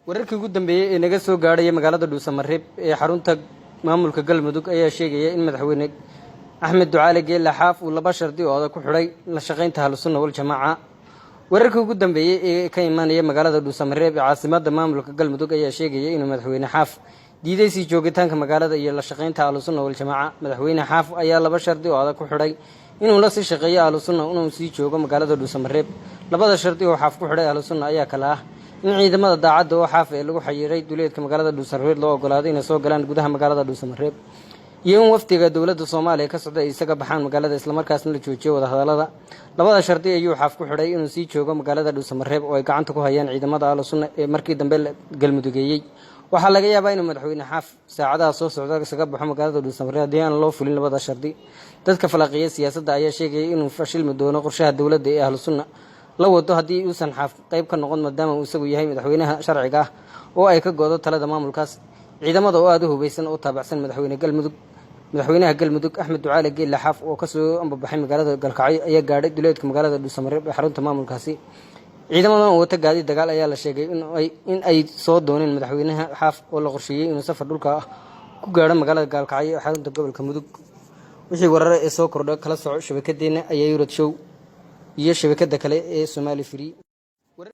wararkii ugu dambeeyay ee naga soo gaadhay magaalada Dhuusamareeb ee xarunta maamulka Galmudug ayaa sheegaya in Madaxweyne Xaaf uu laba shardi oo adag ku xiray la shaqeynta Ahlu-Sunna wal Jamaaca. wararkii ugu dambeeyay ee ka imaanaya magaalada Dhuusamareeb ee caasimadda maamulka Galmudug ayaa sheegaya in Madaxweyne Xaaf diiday sii joogitaanka magaalada iyo la shaqeynta Ahlu-Sunna wal Jamaaca. Madaxweyne Xaaf ayaa laba shardi oo adag ku xiray inuu la sii shaqeeyo Ahlu-Sunna inuu sii joogo magaalada Dhuusamareeb. labada shardi oo Xaaf ku xiray Ahlu-Sunna ayaa kala ah in ciidamada daacadda oo Xaaf ee lagu xayiray duleedka magaalada Dhuusamareeb loo ogolaaday inay soo galaan gudaha magaalada Dhuusamareeb iyo in waftiga dawladda Soomaaliya ka socda isaga baxaan magaalada isla markaasna la joojiyo wada hadalada. labada shardi ayuu Xaaf ku xiray inuu sii joogo magaalada Dhuusamareeb oo ay gacanta ku hayaan ciidamada Ahlu-Sunna ee markii dambe Galmudugeeyay. waxaa laga yaabaa inuu Madaxweyne Xaaf saacadaha soo socda isaga baxo magaalada Dhuusamareeb haddii aan loo fulin labada shardi. dadka falaqeeya siyaasadda ayaa sheegay inuu fashilmi doono qorshaha dawladda ee Ahlu-Sunna la wado haddii uusan Xaaf qayb ka noqon maadaama uu isagu yahay madaxweynaha sharciga ah oo ay ka goodo talada maamulkaas. ciidamada oo aad u hubeysan oo taabacsan madaxweynaha Galmudug Xaaf oo ka soo ambabaxay magaalada Galkacyo ayaa gaadhay duleedka magaalada Dhuusamareeb ee xarunta maamulkaasi. ciidamadan oo wata gaadi dagaal ayaa la sheegay in ay soo dooneen madaxweynaha Xaaf oo la qorsheeyay inuu safar dhulka ah ku gaadho magaalada Galkacyo ee xarunta gobolka Mudug. wixii warar ee soo kordhay kala soco shabakadeena ayaa Yurad Show iyo shabakada kale ee Somali Free.